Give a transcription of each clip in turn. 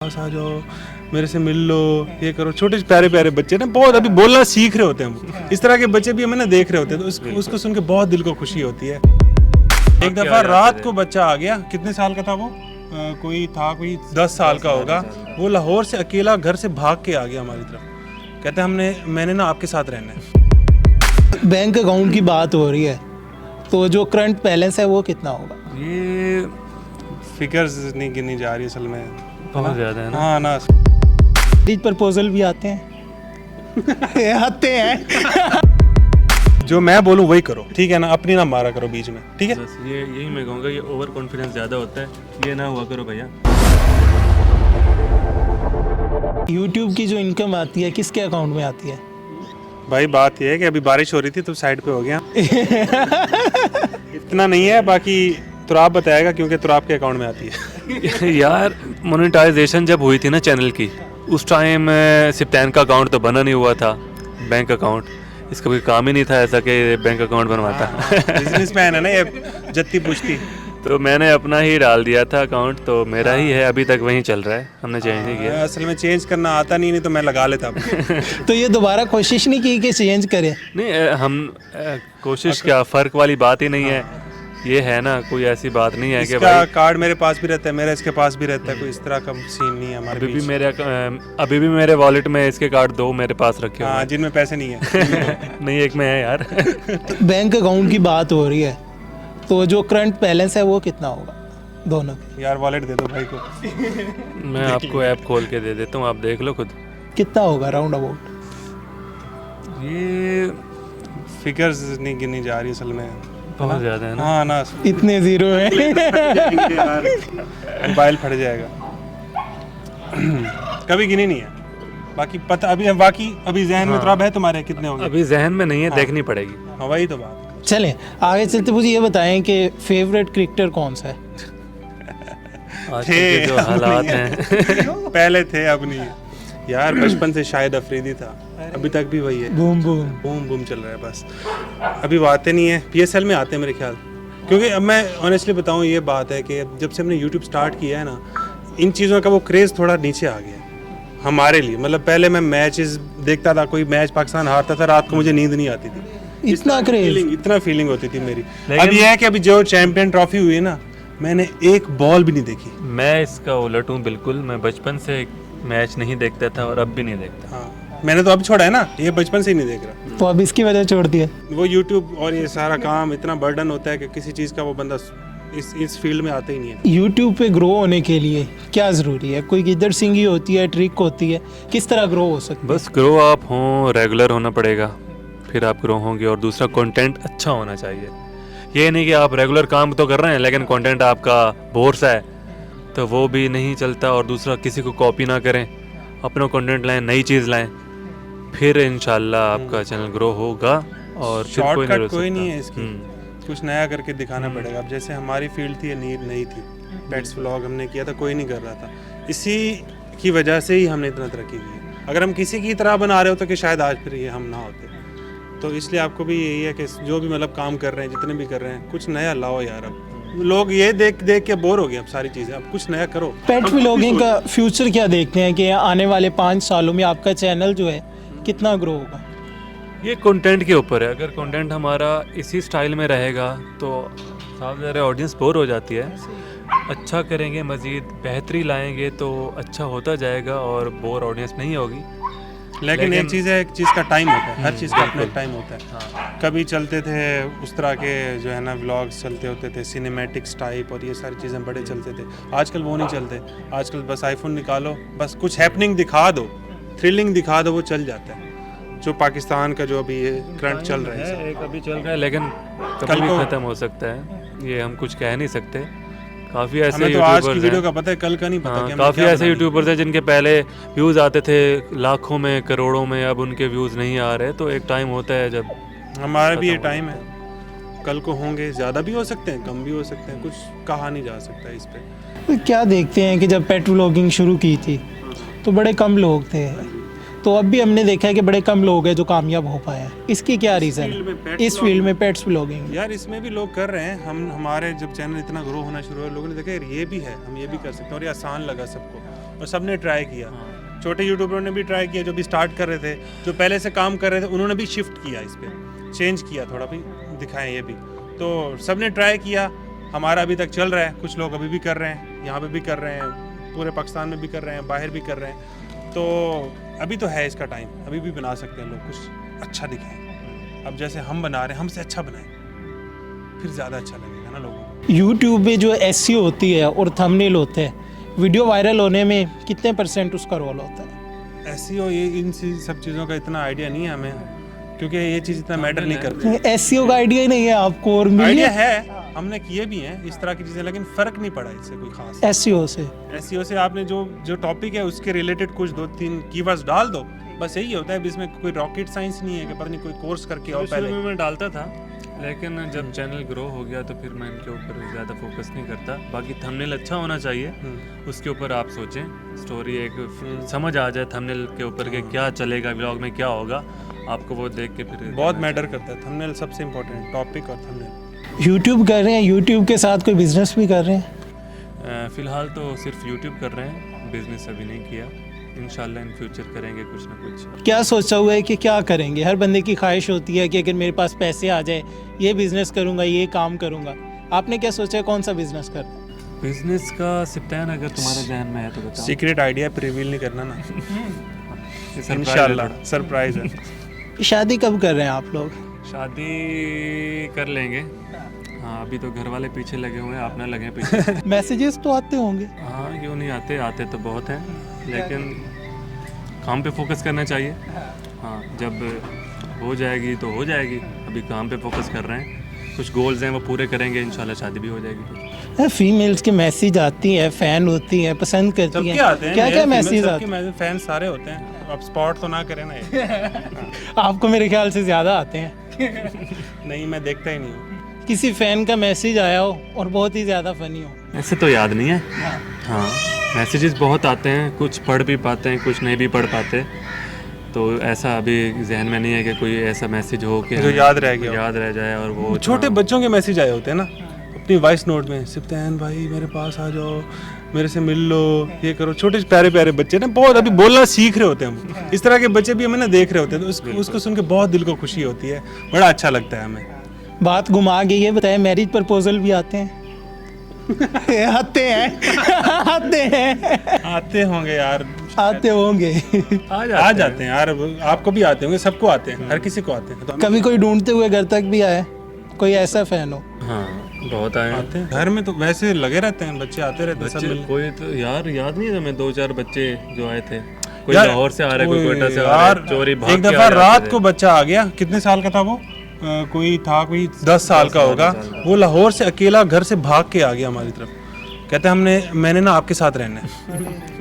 पास आ जाओ, मेरे से मिल लो, ये करो। छोटे प्यारे प्यारे बच्चे ना, बहुत अभी बोलना सीख रहे होते हैं। इस तरह के बच्चे भी हमें ना देख रहे होते हैं, तो उसको सुन के बहुत दिल को खुशी होती है। एक दफ़ा रात को बच्चा आ गया, कितने साल का था वो? कोई 10 साल का होगा। वो लाहौर से अकेला घर से भाग के आ गया हमारी तरफ। कहते मैंने ना आपके साथ रहना है। बैंक अकाउंट की बात हो रही है, तो जो करंट बैलेंस है वो कितना होगा? ये फिगर्स नहीं गिनी जा रही असल में, बहुत ज़्यादा है ना। हाँ ना, प्रपोजल भी आते हैं आते हैं। जो मैं बोलूँ वही करो, ठीक है ना? अपनी ना मारा करो बीच में, ठीक है? बस यही मैं कहूँगा, ये ओवर कॉन्फिडेंस ज़्यादा होता है, ये ना हुआ करो भैया। YouTube की जो इनकम आती है किसके अकाउंट में आती है? भाई बात ये है कि अभी बारिश हो रही थी तो साइड पे हो गया। इतना नहीं है, बाकी तुराब बताएगा क्योंकि तुराब के अकाउंट में आती है। यार मोनेटाइजेशन जब हुई थी ना चैनल की, उस टाइम सिप्टैन का अकाउंट तो बना नहीं हुआ था, बैंक अकाउंट। इसका कोई काम ही नहीं था ऐसा कि बैंक अकाउंट बनवाता। बिजनेसमैन है ना ये, जत्ती पुश्ती। तो मैंने अपना ही डाल दिया था अकाउंट, तो मेरा ही है, अभी तक वहीं चल रहा है, हमने चेंज नहीं किया। असल में चेंज करना आता नहीं तो मैं लगा लेता। तो ये दोबारा कोशिश नहीं की कि चेंज करें? नहीं, हम कोशिश क्या, फ़र्क वाली बात ही नहीं है। ये है ना, कोई ऐसी बात नहीं है कि इसका भाई कार्ड मेरे पास भी रहता है, मेरा इसके पास भी रहता है, कोई इस तरह का सीन नहीं है हमारे बीच। अभी भी मेरे वॉलेट में इसके कार्ड 2 मेरे पास रखे हुए हाँ, हैं। जिनमें पैसे नहीं है। नहीं, एक में है यार। बैंक अकाउंट की बात हो रही है, तो जो करंट बैलेंस है वो कितना होगा दोनों के? यार वॉलेट दे दो भाई को। मैं आपको ऐप खोल के दे देता हूँ, आप देख लो खुद। कितना होगा राउंड अबाउट? ये फिगर्स नहीं गिनी जा रही असल में, बहुत ज़्यादा है ना। हाँ ना, इतने जीरो है। मोबाइल फट जाएगा। कभी गिनी नहीं है, बाकी पता अभी जहन में तुराब है तुम्हारे कितने होंगे? अभी जहन में नहीं है, देखनी पड़ेगी। हाँ वही तो बात। चलें आगे चलते, मुझे ये बताएं कि फेवरेट क्रिकेटर कौन सा है? आज के जो हालात हैं। पहले थे, अब नहीं है यार। बचपन से शाहिद अफरीदी था, अभी तक भी वही है। बूम बूम बूम बूम चल रहा है बस। अभी वो आते नहीं है, PSL में आते हैं मेरे ख्याल। क्योंकि अब मैं ऑनेस्टली बताऊं, ये बात है कि जब से हमने YouTube स्टार्ट किया है ना, इन चीज़ों का वो क्रेज़ थोड़ा नीचे आ गया है हमारे लिए। मतलब पहले मैं मैचेस देखता था, कोई मैच पाकिस्तान हारता था, रात को मुझे नींद नहीं आती थी। इतना फीलिंग होती थी मेरी। अब ये है कि अभी जो चैंपियन ट्रॉफी हुई है ना, मैंने एक बॉल भी नहीं देखी। मैं इसका उलट हूँ बिल्कुल। मैं बचपन से मैच नहीं देखता था और अब भी नहीं देखता। हाँ, मैंने तो अब छोड़ा है ना, ये बचपन से ही नहीं देख रहा। तो अब इसकी वजह छोड़ दिया? वो YouTube और ये सारा काम इतना बर्डन होता है कि किसी चीज़ का वो बंदा इस फील्ड में आता ही नहीं है। YouTube पे ग्रो होने के लिए क्या ज़रूरी है? कोई गिदड़ सिंगी होती है, ट्रिक होती है, किस तरह ग्रो हो सकता है? बस ग्रो आप हों, रेगुलर होना पड़ेगा, फिर आप ग्रो होंगे। और दूसरा, कंटेंट अच्छा होना चाहिए। ये नहीं कि आप रेगुलर काम तो कर रहे हैं लेकिन कंटेंट आपका बोर सा है, तो वो भी नहीं चलता। और दूसरा, किसी को कॉपी ना करें, अपना कंटेंट लाएं, नई चीज़ लाएं, फिर इंशाल्लाह आपका चैनल ग्रो होगा। और फिर शॉर्टकट कोई नहीं है इसकी, कुछ नया करके दिखाना पड़ेगा। अब जैसे हमारी फील्ड थी, नई थी, पेट्स व्लॉग हमने किया था, कोई नहीं कर रहा था। इसी की वजह से ही हमने इतना तरक्की की। अगर हम किसी की तरह बना रहे होते कि शायद आज फिर ये हम ना होते। तो इसलिए आपको भी यही है कि जो भी मतलब काम कर रहे हैं, जितने भी कर रहे हैं, कुछ नया लाओ यार। अब लोग ये देख के बोर हो गए अब सारी चीज़ें, अब कुछ नया करो। पेट व्लॉगिंग का फ्यूचर क्या देखते हैं कि आने वाले 5 सालों में आपका चैनल जो है कितना ग्रो होगा? ये कंटेंट के ऊपर है। अगर कंटेंट हमारा इसी स्टाइल में रहेगा तो साफ ज़्यादा ऑडियंस बोर हो जाती है। अच्छा करेंगे, मज़ीद बेहतरी लाएंगे तो अच्छा होता जाएगा और बोर ऑडियंस नहीं होगी। लेकिन एक चीज़ है, एक चीज़ का टाइम होता है, हर चीज़ का अपना टाइम होता है। हाँ। कभी चलते थे उस तरह के जो है ना व्लॉग्स चलते होते थे, सिनेमैटिक्स टाइप और ये सारी चीज़ें बड़े चलते थे। आजकल वो नहीं चलते। आजकल बस आईफोन निकालो, बस कुछ हैपनिंग दिखा दो, थ्रिलिंग दिखा दो, वो चल जाता है। जो पाकिस्तान का जो अभी ये करंट चल रहा है, एक अभी चल रहा है, लेकिन कभी भी ख़त्म हो सकता है, ये हम कुछ कह नहीं सकते। काफ़ी ऐसे हमें तो आज की वीडियो का पता है, कल का नहीं पता। हाँ, काफ़ी ऐसे यूट्यूबर्स हैं जिनके पहले व्यूज़ आते थे लाखों में, करोड़ों में, अब उनके व्यूज़ नहीं आ रहे। तो एक टाइम होता है जब हमारा भी ये टाइम है, कल को होंगे, ज़्यादा भी हो सकते हैं, कम भी हो सकते हैं, कुछ कहा नहीं जा सकता इस पे। क्या देखते हैं कि जब पेट व्लॉगिंग शुरू की थी तो बड़े कम लोग थे, तो अब भी हमने देखा है कि बड़े कम लोग हैं जो कामयाब हो पाए हैं। इसकी क्या रीज़न है इस फील्ड में पेट्स व्लॉगिंग? यार इसमें भी लोग कर रहे हैं। हमारे जब चैनल इतना ग्रो होना शुरू हुआ, लोगों ने देखा यार ये भी है, हम ये भी कर सकते हैं और ये आसान लगा सबको। और सबने ट्राई किया। छोटे यूट्यूबरों ने भी ट्राई किया, जो भी स्टार्ट कर रहे थे, जो पहले से काम कर रहे थे, उन्होंने भी शिफ्ट किया इस पर, चेंज किया थोड़ा भी, दिखाएं ये भी। तो सबने ट्राई किया, हमारा अभी तक चल रहा है, कुछ लोग अभी भी कर रहे हैं, यहाँ पे भी कर रहे हैं, पूरे पाकिस्तान में भी कर रहे हैं, बाहर भी कर रहे हैं। तो अभी तो है इसका टाइम, अभी भी बना सकते हैं लोग, कुछ अच्छा दिखाएं। अब जैसे हम बना रहे हैं, हमसे अच्छा बनाएं, फिर ज़्यादा अच्छा लगेगा ना लोगों को। यूट्यूब में जो एसईओ होती है और थंबनेल होते हैं, वीडियो वायरल होने में कितने % उसका रोल होता है? एसईओ ये इन सब चीज़ों का इतना आइडिया नहीं है हमें, क्योंकि ये चीज़ इतना मैटर नहीं करती। एसईओ का आइडिया ही नहीं है आपको, और आइडिया है, हमने किए भी हैं इस तरह की चीज़ें, लेकिन फ़र्क नहीं पड़ा इससे कोई खास। एसईओ से आपने जो टॉपिक है उसके रिलेटेड कुछ 2-3 कीवर्ड्स डाल दो, बस यही होता है। इसमें कोई रॉकेट साइंस नहीं है कि पता नहीं कोई कोर्स करके आओ। पहले मैं डालता था, लेकिन जब चैनल ग्रो हो गया तो फिर मैं इनके ऊपर ज़्यादा फोकस नहीं करता। बाकी थंबनेल अच्छा होना चाहिए, उसके ऊपर आप सोचें, स्टोरी एक समझ आ जाए थंबनेल के ऊपर के क्या चलेगा, व्लॉग में क्या होगा, आपको वो देख के फिर बहुत मैटर करता है। थंबनेल सबसे इम्पोर्टेंट, टॉपिक और थंबनेल। यूट्यूब कर रहे हैं, यूट्यूब के साथ कोई बिजनेस भी कर रहे हैं? फ़िलहाल तो सिर्फ यूट्यूब कर रहे हैं, बिज़नेस अभी नहीं किया। इंशाल्लाह इन फ्यूचर करेंगे कुछ ना कुछ। क्या सोचा हुआ है कि क्या करेंगे? हर बंदे की ख्वाहिश होती है कि अगर मेरे पास पैसे आ जाए, ये बिजनेस करूंगा, ये काम करूंगा। आपने क्या सोचा है, कौन सा बिजनेस करना है? बिजनेस का सिप्तान अगर तुम्हारे जहन में है तो बताओ। सीक्रेट आइडिया रिवील नहीं करना ना। इंशाल्लाह सरप्राइज है। शादी कब कर रहे हैं आप लोग? शादी कर लेंगे, हाँ। अभी तो घर वाले पीछे लगे हुए हैं, आप ना लगे पीछे। मैसेजेस तो आते होंगे। हाँ, क्यों नहीं आते, आते तो बहुत हैं, लेकिन काम पे फोकस करना चाहिए। हाँ, जब हो जाएगी तो हो जाएगी, अभी काम पे फोकस कर रहे हैं, कुछ गोल्स हैं वो पूरे करेंगे, इंशाल्लाह शादी भी हो जाएगी। फीमेल्स के मैसेज आती हैं, फैन होती हैं, पसंद करती हैं, क्या क्या मैसेज आते हैं? फैन सारे होते हैं, अब स्पॉट तो ना करें ना ये। आपको मेरे ख्याल से ज़्यादा आते हैं। नहीं, मैं देखता ही नहीं हूँ। किसी फैन का मैसेज आया हो और बहुत ही ज़्यादा फनी हो? ऐसे तो याद नहीं है। हाँ, मैसेजेस बहुत आते हैं, कुछ पढ़ भी पाते हैं, कुछ नहीं भी पढ़ पाते, तो ऐसा अभी जहन में नहीं है कि कोई ऐसा मैसेज हो कि जो याद रह गया, याद रह जाए। और वो छोटे बच्चों के मैसेज आए होते हैं ना अपनी वॉइस नोट में, सिप्तान भाई मेरे पास आ जाओ, मेरे से मिल लो, ये करो। छोटे प्यारे प्यारे बच्चे ना, बहुत अभी बोलना सीख रहे होते हैं, इस तरह के बच्चे भी हमें ना देख रहे होते हैं, तो उसको सुन के बहुत दिल को खुशी होती है, बड़ा अच्छा लगता है हमें। बात घुमा के ये बताएं, मैरिज प्रपोजल भी आते हैं? आते होंगे यार, आते होंगे। आ जाते हैं यार, आपको भी आते होंगे, सबको आते हैं, हर किसी को आते हैं। तो कभी कोई ढूंढते हुए घर तक भी आया, कोई ऐसा फैन हो? हाँ, बहुत आए आते हैं घर में, तो वैसे लगे रहते हैं, बच्चे आते रहते हैं सब। कोई तो यार याद नहीं है हमें, 2-4 बच्चे जो आए थे, कोई लाहौर से आ रहा है, कोई कोयटा से आ रहा है, चोरी भाग एक दफा रात को बच्चा आ गया, कितने साल का था वो, कोई 10 साल का होगा, वो लाहौर से अकेला घर से भाग के आ गया हमारी तरफ, कहते मैंने ना आपके साथ रहना है।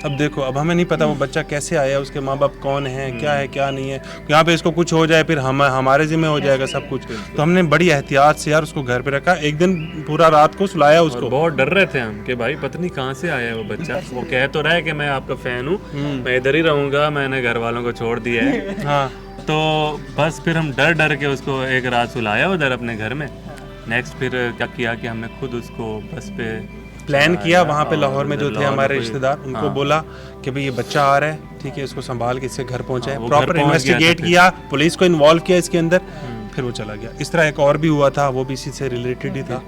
अब देखो, अब हमें नहीं पता वो बच्चा कैसे आया, उसके माँ बाप कौन है क्या नहीं है, यहाँ पे इसको कुछ हो जाए फिर हमारे जिम्मे हो जाएगा सब कुछ। तो हमने बड़ी एहतियात से यार उसको घर पे रखा, एक दिन पूरा रात को सुलाया उसको। बहुत डर रहे थे हम कि भाई पता नहीं कहाँ से आया है वो बच्चा, वो कह तो रहा है कि मैं आपका फैन हूँ, मैं इधर ही रहूंगा, मैंने घर वालों को छोड़ दिया है। हाँ, तो बस फिर हम डर के उसको एक रात सुलाया उधर अपने घर में। नेक्स्ट फिर क्या किया कि हमने खुद उसको बस पे प्लान किया, वहाँ पे लाहौर में जो थे हमारे रिश्तेदार, उनको बोला कि भाई ये बच्चा आ रहा है, ठीक है, इसको संभाल के इससे घर पहुँचाए। प्रॉपर इन्वेस्टिगेट किया, पुलिस को इन्वॉल्व किया इसके अंदर, फिर वो चला गया। इस तरह एक और भी हुआ था, वो भी इसी से रिलेटेड ही था।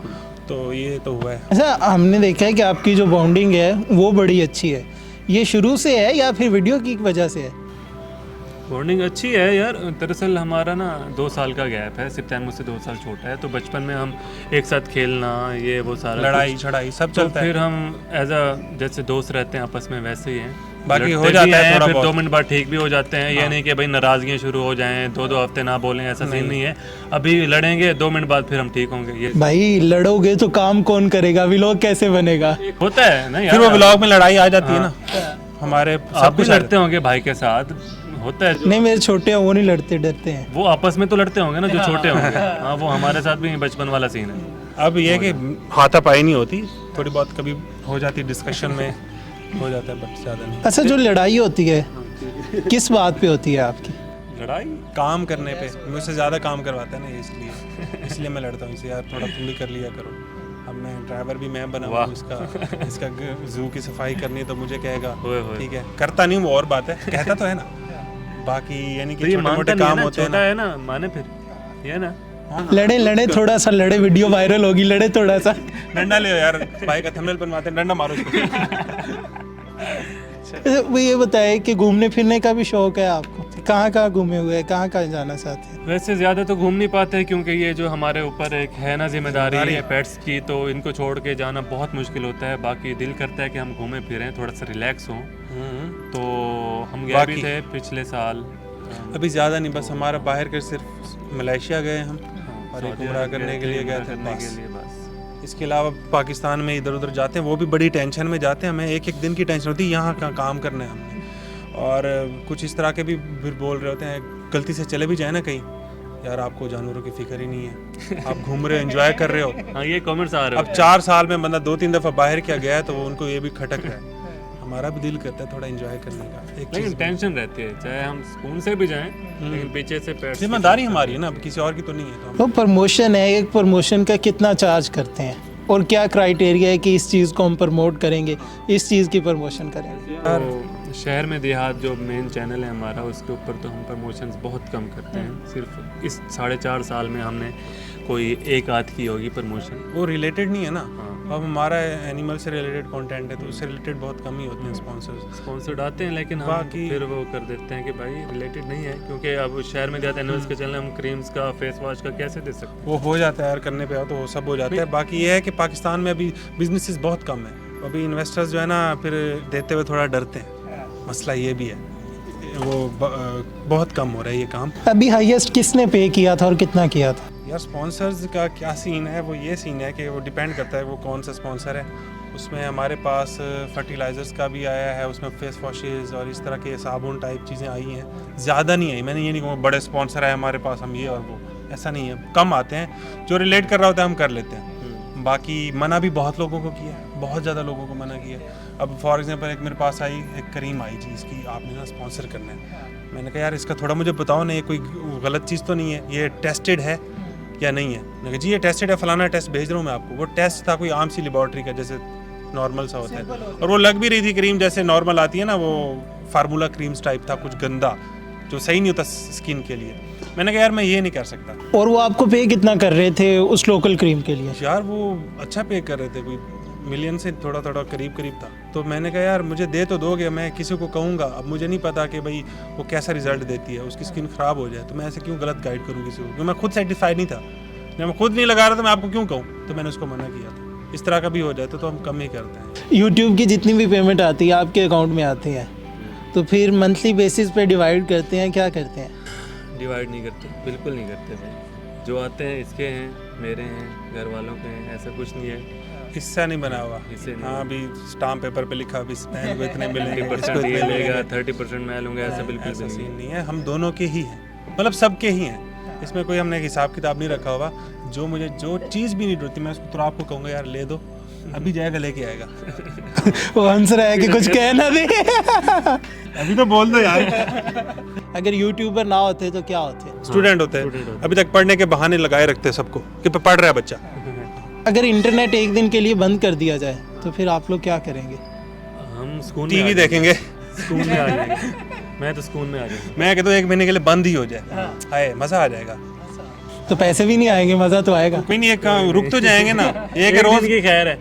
तो ये तो हुआ है। अच्छा, हमने देखा है कि आपकी जो बॉन्डिंग है वो बड़ी अच्छी है, ये शुरू से है या फिर वीडियो की वजह से है? बॉन्डिंग अच्छी है यार। दरअसल हमारा ना 2 साल का गैप है, सिप्तान मुझसे 2 साल छोटा है, तो बचपन में हम एक साथ खेलना, ये वो सारा लड़ाई छड़ाई सब चलता है। फिर हम एज अ जैसे दोस्त रहते हैं आपस में, वैसे ही हैं। बाकी हो जाता है थोड़ा फिर बहुत। 2 मिनट बाद ठीक भी हो जाते हैं। ये नहीं कि भाई नाराजगियाँ शुरू हो जाएं, 2-2 हफ्ते ना बोलें, ऐसा सीन नहीं है। अभी लड़ेंगे, 2 मिनट बाद फिर हम ठीक होंगे। ये भाई लड़ोगे तो काम कौन करेगा, व्लॉग कैसे बनेगा? होता है ना यार, फिर वो व्लॉग में लड़ाई आ जाती है ना हमारे। आप भी लड़ते होंगे भाई के साथ, होता है। नहीं, मेरे छोटे हैं वो नहीं लड़ते, डरते हैं। वो आपस में तो लड़ते होंगे ना जो छोटे होंगे। हाँ, वो हमारे साथ भी बचपन वाला सीन है। अब ये कि हाथापाई नहीं होती, थोड़ी बहुत कभी हो जाती डिस्कशन में हो जाता है, बट ज़्यादा नहीं। अच्छा, जो लड़ाई होती है किस बात पे होती है आपकी? लड़ाई काम करने पे, मुझसे ज़्यादा काम करवाता है ना, इसलिए मैं लड़ता हूँ इसे, यार थोड़ा तुम भी कर लिया करो, अब मैं ड्राइवर भी मैं बनाऊँ वाह। इसका जू की सफाई करनी है तो मुझे कहेगा होए होए। ठीक है, करता नहीं हूँ वो और बात है, कहता तो है ना, बाकी यानी तो कि ये छोटे मानता मोटे नहीं है काम ना, होते हैं छोटा ना। है ना, माने फिर ये ना। लड़े लड़े थोड़ा सा लड़े, वीडियो वायरल होगी, लड़े थोड़ा सा। डंडा ले यार, भाई का थंबनेल बनवाते हैं, डंडा मारो इसको। वो ये बताए कि घूमने फिरने का भी शौक है आपको, कहाँ कहाँ घूमे हुए हैं, कहाँ कहाँ जाना चाहते हैं? वैसे ज़्यादा तो घूम नहीं पाते क्योंकि ये जो हमारे ऊपर एक है ना जिम्मेदारी है पेट्स की, तो इनको छोड़ के जाना बहुत मुश्किल होता है। बाकी दिल करता है कि हम घूमें फिरें, थोड़ा सा रिलैक्स हों। तो हम गए भी थे पिछले साल। अभी ज़्यादा नहीं, बस हमारा बाहर के सिर्फ मलेशिया गए हम और एक सऊदी उम्रा अरब करने के लिए गए थे करने बस। के लिए बस। इसके अलावा पाकिस्तान में इधर उधर जाते हैं, वो भी बड़ी टेंशन में जाते हैं, हमें एक एक दिन की टेंशन होती है, यहाँ का काम करना है हमने। और कुछ इस तरह के भी फिर बोल रहे होते हैं, गलती से चले भी जाए ना कहीं, यार आपको जानवरों की फिक्र ही नहीं है, आप घूम रहे हो, एंजॉय कर रहे हो। हाँ, ये कमेंट्स आ रहे अब 4 साल में बंदा 2-3 दफ़ा बाहर क्या गया है तो उनको ये भी खटक रहा है। हमारा भी दिल करता है थोड़ा एंजॉय करने का, एक लेकिन चीज़ टेंशन रहती है, चाहे हम सुकून से भी जाएं लेकिन पीछे से पेट्स जिम्मेदारी हमारी है ना, अब किसी और की तो नहीं है। तो हम वो प्रमोशन है, एक प्रमोशन का कितना चार्ज करते हैं और क्या क्राइटेरिया है कि इस चीज़ को हम प्रमोट करेंगे, इस चीज़ की प्रमोशन करेंगे? तो शहर में देहात जो मेन चैनल है हमारा, उसके ऊपर तो हम प्रमोशंस बहुत कम करते हैं। सिर्फ इस 4.5 साल में हमने कोई एक आध की होगी प्रमोशन। वो रिलेटेड नहीं है ना। हाँ। अब हमारा एनिमल से रिलेटेड कंटेंट है तो उससे रिलेटेड बहुत कम ही होते हैं स्पॉन्सर्स। स्पॉन्सर्ड आते हैं लेकिन हम बाकी- फिर वो कर देते हैं कि भाई रिलेटेड नहीं है, क्योंकि अब शहर में जाते एनिमल्स के चैनल, हम क्रीम्स का, फेस वॉश का कैसे दे सकते हैं? वो हो जाता है यार, करने पे आओ तो वो सब हो जाता है। बाकी ये है कि पाकिस्तान में अभी बिजनेसेस बहुत कम है, अभी इन्वेस्टर्स जो है ना फिर देते हुए थोड़ा डरते हैं, मसला ये भी है, वो बहुत कम हो रहा है ये काम। अभी हाईएस्ट किसने पे किया था और कितना किया था? यार स्पॉन्सर्स का क्या सीन है, वो ये सीन है कि वो डिपेंड करता है वो कौन सा स्पॉन्सर है। उसमें हमारे पास फर्टिलाइज़र्स का भी आया है, उसमें फेस वॉशेज़ और इस तरह के साबुन टाइप चीज़ें आई हैं, ज़्यादा नहीं आई। मैंने ये नहीं कहूँ बड़े स्पॉन्सर है हमारे पास, हम ये और वो, ऐसा नहीं है, कम आते हैं। जो रिलेट कर रहा होता है हम कर लेते हैं। बाकी मना भी बहुत लोगों को किया, बहुत ज़्यादा लोगों को मना किया। अब फॉर एग्जांपल एक मेरे पास आई, एक करीम आई जी, इसकी आपने ना स्पॉन्सर करना है। मैंने कहा यार इसका थोड़ा मुझे बताओ ना, ये कोई गलत चीज़ तो नहीं है, ये टेस्टेड है या नहीं है? मैंने कहा जी ये टेस्टेड है, फलाना टेस्ट भेज रहा हूँ मैं आपको। वो टेस्ट था कोई आम सी लेबॉर्ट्री का, जैसे नॉर्मल सा होता है, और वो लग भी रही थी क्रीम जैसे नॉर्मल आती है ना, वो फार्मूला क्रीम्स टाइप था, कुछ गंदा जो सही नहीं होता स्किन के लिए। मैंने कहा यार मैं ये नहीं कर सकता। और वो आपको पे कितना कर रहे थे उस लोकल क्रीम के लिए? यार वो अच्छा पे कर रहे थे, कोई मिलियन से थोड़ा थोड़ा करीब था। तो मैंने कहा यार मुझे दे तो दोगे, मैं किसी को कहूँगा, अब मुझे नहीं पता कि भाई वो कैसा रिजल्ट देती है, उसकी स्किन ख़राब हो जाए तो मैं ऐसे क्यों गलत गाइड करूँ किसी को, क्योंकि मैं खुद सेटिस्फाइड नहीं था। जब मैं खुद नहीं लगा रहा था मैं आपको क्यों कहूँ, तो मैंने उसको मना किया था। इस तरह का भी हो जाए तो हम कम ही करते हैं। यूट्यूब की जितनी भी पेमेंट आती है आपके अकाउंट में आती है, तो फिर मंथली बेसिस पे डिवाइड करते हैं, क्या करते हैं? डिवाइड नहीं करते, बिल्कुल नहीं करते भाई। जो आते हैं इसके हैं, मेरे हैं, घर वालों के हैं, ऐसा कुछ नहीं है। हिस्सा नहीं बना हुआ। हिस्से नहीं। हाँ अभी स्टाम्प पेपर पे लिखा, अभी स्पैन को इतने मिलेंगे, 30% इसको ये इतने लेगा, मिलेंगे। 30% मैं लूँगा, ऐसा बिल्कुल ऐसा भी नहीं सीन है। नहीं है, हम दोनों के ही हैं, मतलब सबके ही हैं। इसमें कोई हमने हिसाब किताब नहीं रखा हुआ। जो मुझे जो चीज़ भी नहीं होती मैं उसको तो आपको कहूँगा यार ले दो, अभी जाएगा लेके आएगा। वो हंस रहा है कि कुछ कह ना दे। अभी तो बोल दो यार। अगर यूट्यूबर ना होते तो क्या होते? स्टूडेंट होते हैं, अभी तक पढ़ने के बहाने लगाए रखते हैं सबको कि पढ़ रहा है बच्चा। अगर इंटरनेट एक दिन के लिए बंद कर दिया जाए तो फिर आप लोग क्या करेंगे? हम स्कूल टीवी देखेंगे। स्कूल में आ जाएंगे। मैं तो स्कूल में आ जाऊँगा। मैं कहता हूँ 1 महीने के लिए बंद ही हो जाए, हाय मज़ा आ जाएगा। तो पैसे भी नहीं आएंगे, मज़ा तो आएगा। कोई नहीं, एक रुक तो जाएंगे ना, एक एक रोज दिन की खैर है,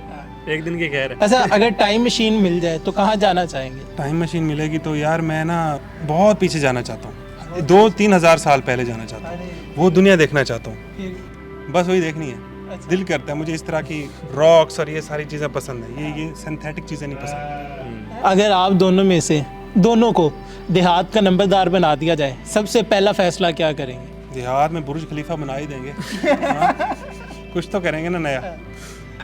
एक दिन की खैर है। अच्छा, अगर टाइम मशीन मिल जाए तो कहाँ जाना चाहेंगे? टाइम मशीन मिलेगी तो यार मैं ना बहुत पीछे जाना चाहता हूँ, 2-3 हज़ार साल पहले जाना चाहता हूँ, वो दुनिया देखना चाहता हूँ, बस वही देखनी है। दिल करता है मुझे इस तरह की रॉक्स और ये सारी चीज़ें पसंद है, ये सिंथेटिक चीज़ें नहीं पसंद। अगर आप दोनों में से दोनों को देहात का नंबरदार बना दिया जाए, सबसे पहला फैसला क्या करेंगे? देहात में बुर्ज खलीफा बना ही देंगे। हाँ, कुछ तो करेंगे ना नया।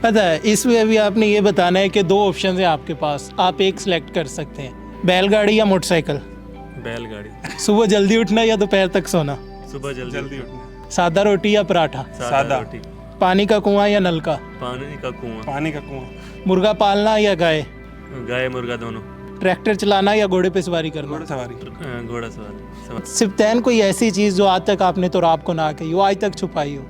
अच्छा, इसमें अभी आपने ये बताना है कि 2 ऑप्शन है आपके पास, आप एक सिलेक्ट कर सकते हैं, बैलगाड़ी या मोटरसाइकिल। बैलगाड़ी। सुबह जल्दी उठना या दोपहर तक सोना? सुबह जल्दी उठना। सादा रोटी या पराठा? सादा रोटी। पानी का कुआं या नल का? पानी का कुआं। पानी का कुआं। मुर्गा पालना या गाय? गाय मुर्गा दोनों। ट्रैक्टर चलाना या घोड़े पे सवारी करना? घोड़ा सवारी। घोड़ा सवारी। सिफ्तैन कोई ऐसी चीज़ जो आज तक आपने तो आपको ना कही हो, आज तक छुपाई हो?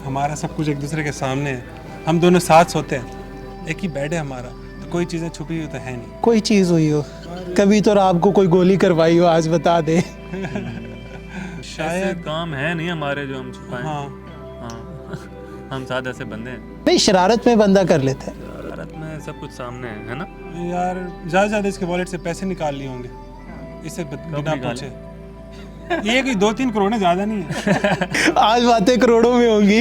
हमारा सब कुछ एक दूसरे के सामने है, हम दोनों साथ सोते हैं, एक ही बेड है हमारा, तो कोई चीज़ें छुपी हुई तो है नहीं। कोई चीज़ हुई हो, कभी तो आपको कोई गोली करवाई हो, आज बता दे। शायद काम है नहीं हमारे जो हम छुपाएं। हाँ, हाँ हम साथ ऐसे बंदे हैं, नहीं, शरारत में बंदा कर लेता है। भारत में सब कुछ सामने है ना। यार ज़्यादा से ज़्यादा इसके वॉलेट से पैसे निकाल लिए होंगे, इससे बिना निकाले? पूछे। ये कोई 2-3 करोड़ है, ज़्यादा नहीं है। आज बातें करोड़ों में होंगी।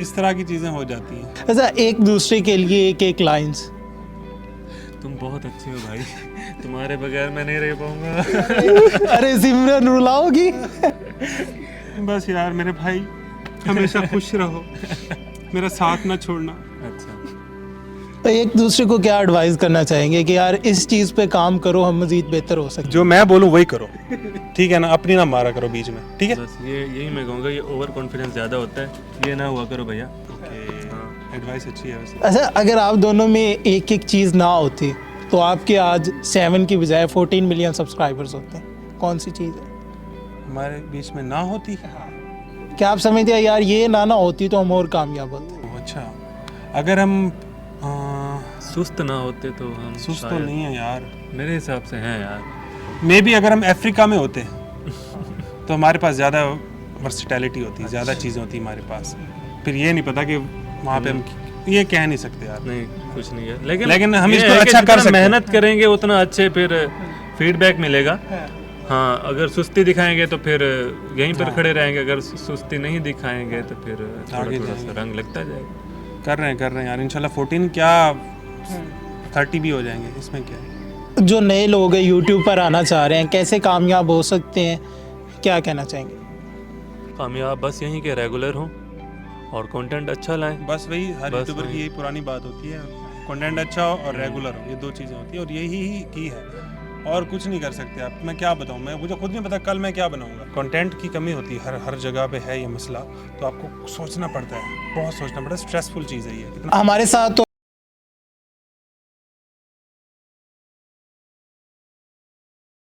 इस तरह की चीज़ें हो जाती हैं। ऐसा एक दूसरे के लिए एक एक लाइंस। तुम बहुत अच्छे हो भाई, तुम्हारे बगैर मैं नहीं रह पाऊंगा। अरे सिमरन रुलाओगी। बस यार मेरे भाई, हमेशा खुश रहो, मेरा साथ ना छोड़ना। अच्छा, तो एक दूसरे को क्या एडवाइस करना चाहेंगे कि यार इस चीज़ पे काम करो, हम मज़ीद बेहतर हो सकते। जो मैं बोलूँ वही करो, ठीक है ना, अपनी ना मारा करो बीच में, ठीक है। बस यही मैं कहूँगा, ये ओवर कॉन्फिडेंस ज़्यादा होता है, ये ना हुआ करो भैया। एडवाइस अच्छी है वैसे। अच्छा, अगर आप दोनों में एक एक चीज़ ना होती तो आपके आज 7 की बजाय 14 मिलियन सब्सक्राइबर्स होते हैं, कौन सी चीज़ है? हमारे बीच में ना होती। क्या आप समझते हैं यार ये ना होती तो हम और कामयाब होते? अच्छा, अगर हम सुस्त ना होते तो हम सुस्त तो शायद- नहीं है यार, मेरे हिसाब से हैं यार। मे बी अगर हम अफ्रीका में होते तो हमारे पास ज़्यादा वर्सिटैलिटी होती, ज़्यादा चीज़ें होती हमारे पास। फिर ये नहीं पता कि वहाँ पे हम ये कह नहीं सकते यार। नहीं कुछ नहीं है, लेकिन हम ये इसको है कि अच्छा कर जितना सकते हैं। मेहनत करेंगे उतना अच्छे फिर फीडबैक मिलेगा। हाँ, अगर सुस्ती दिखाएंगे तो फिर यहीं पर खड़े रहेंगे, अगर सुस्ती नहीं दिखाएंगे तो फिर थोड़ा आगे थोड़ा सा जाएंगे। रंग लगता जाएगा। कर रहे हैं यार, इंशाल्लाह 14 क्या 30 भी हो जाएंगे, इसमें क्या है। जो नए लोग हैं यूट्यूब पर आना चाह रहे हैं, कैसे कामयाब हो सकते हैं, क्या कहना चाहेंगे? कामयाब बस यहीं के रेगुलर हों और कंटेंट अच्छा लाएं। बस वही हर बस यूट्यूबर वही। की यही पुरानी बात होती है, कंटेंट अच्छा हो और रेगुलर हो, ये 2 चीज़ें होती है और यही की है, और कुछ नहीं कर सकते आप। मैं क्या बताऊं, मैं मुझे खुद नहीं पता कल मैं क्या बनाऊंगा। कंटेंट की कमी होती है, हर जगह पे है ये मसला, तो आपको सोचना पड़ता है, बहुत सोचना पड़ता है, स्ट्रेसफुल चीज़ है ये। हमारे साथ तो